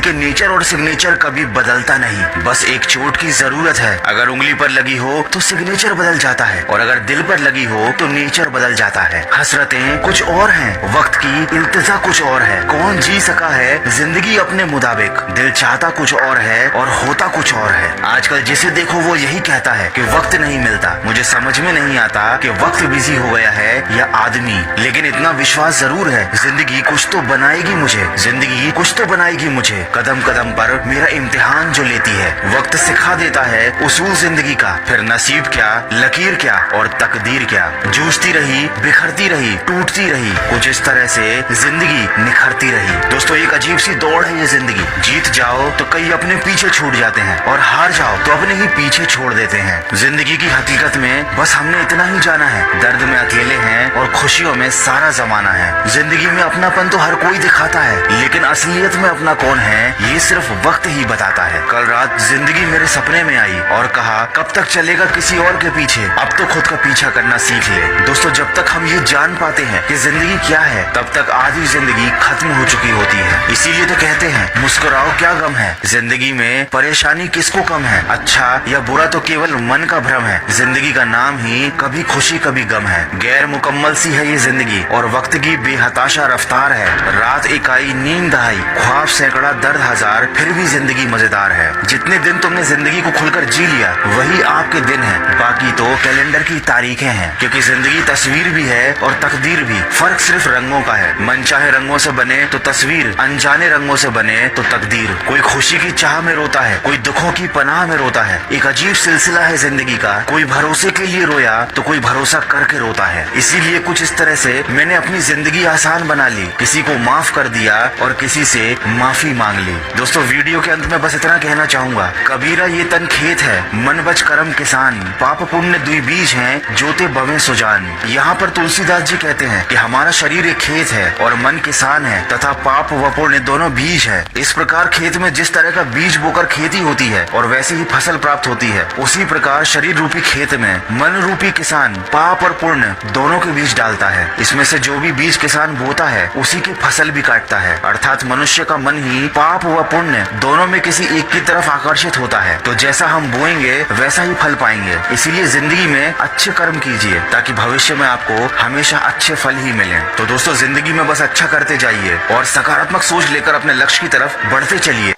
क्योंकि नेचर और सिग्नेचर कभी बदलता नहीं, बस एक चोट की जरूरत है। अगर उंगली पर लगी हो तो सिग्नेचर बदल जाता है, और अगर दिल पर लगी हो तो नेचर बदल जाता है। हसरतें कुछ और हैं, वक्त की इल्तिजा कुछ और है। कौन जी सका है जिंदगी अपने मुताबिक, दिल चाहता कुछ और है और होता कुछ और है। आजकल जिसे देखो वो यही कहता है कि वक्त नहीं मिलता। मुझे समझ में नहीं आता कि वक्त बिजी हो गया है या आदमी, लेकिन इतना विश्वास जरूर है जिंदगी कुछ तो बनाएगी मुझे, जिंदगी कुछ तो बनाएगी मुझे। कदम कदम पर मेरा इम्तिहान जो लेती है, वक्त सिखा देता है उसूल जिंदगी का। फिर नसीब क्या, लकीर क्या और तकदीर क्या, जूझती रही, बिखरती रही, टूटती रही, कुछ इस तरह से जिंदगी निखरती रही। दोस्तों, एक अजीब सी दौड़ है ये जिंदगी। जीत जाओ तो कई अपने पीछे छूट जाते हैं, और हार जाओ तो अपने ही पीछे छोड़ देते हैं। जिंदगी की हकीकत में बस हमने इतना ही जाना है, दर्द में अकेले हैं और खुशियों में सारा जमाना है। जिंदगी में अपनापन तो हर कोई दिखाता है, लेकिन असलियत में अपना कौन है ये सिर्फ वक्त ही बताता है। कल रात जिंदगी मेरे सपने में आई और कहा, कब तक चलेगा किसी और के पीछे, अब तो खुद का पीछा करना सीख ले। दोस्तों, जब तक हम ये जान पाते हैं कि जिंदगी क्या है, तब तक आधी जिंदगी खत्म हो चुकी होती है। इसीलिए तो कहते हैं मुस्कुराओ क्या गम है, जिंदगी में परेशानी किसको कम है, अच्छा या बुरा तो केवल मन का भ्रम है। जिंदगी का नाम ही कभी खुशी कभी गम है, गैर मुकम्मल सी है ये जिंदगी और वक्त की बेहताशा रफ्तार है। रात एक आई, नींद आई, ख्वाब सैकड़ा, दर्द हजार, फिर भी जिंदगी मजेदार है। जितने दिन तुमने जिंदगी को खुलकर जी लिया वही आपके दिन है, बाकी तो कैलेंडर की तारीखें हैं। क्योंकि जिंदगी तस्वीर भी है और तकदीर भी, फर्क सिर्फ रंगों का है। मनचाहे रंगों से बने तो तस्वीर, अनजाने रंगों से बने तो तकदीर। कोई खुशी की चाह में रोता है, कोई दुखों की पनाह में रोता है। एक अजीब सिलसिला है जिंदगी का, कोई भरोसे के लिए रोया तो कोई भरोसा करके रोता है। इसीलिए कुछ इस तरह से मैंने अपनी जिंदगी आसान बना ली, किसी को माफ कर दिया और किसी से माफी मांग ली। दोस्तों, वीडियो के अंत में बस इतना कहना चाहूंगा, कबीरा ये तन खेत है, मन बच करम किसान, पाप पुण्य दुई बीज हैं, जोते बवे सुजान। यहाँ पर तुलसीदास जी कहते हैं कि हमारा शरीर एक खेत है और मन किसान है, तथा पाप व पुण्य दोनों बीज है। इस प्रकार खेत में जिस तरह का बीज बोकर खेती होती है और वैसे ही फसल प्राप्त होती है, उसी प्रकार शरीर रूपी खेत में मन रूपी किसान पाप और पुण्य दोनों के बीज डालता है। इसमें से जो भी बीज किसान बोता है उसी की फसल भी काटता है। अर्थात मनुष्य का मन ही पाप व पुण्य दोनों में किसी एक की तरफ आकर्षित होता है। तो जैसा हम बोएंगे वैसा ही फल पाएंगे। इसीलिए जिंदगी में अच्छे कर्म कीजिए ताकि भविष्य में आपको हमेशा अच्छे फल ही मिले। तो दोस्तों, जिंदगी में बस अच्छा करते जाइए और सकारात्मक सोच लेकर अपने लक्ष्य की तरफ बढ़ते चलिए।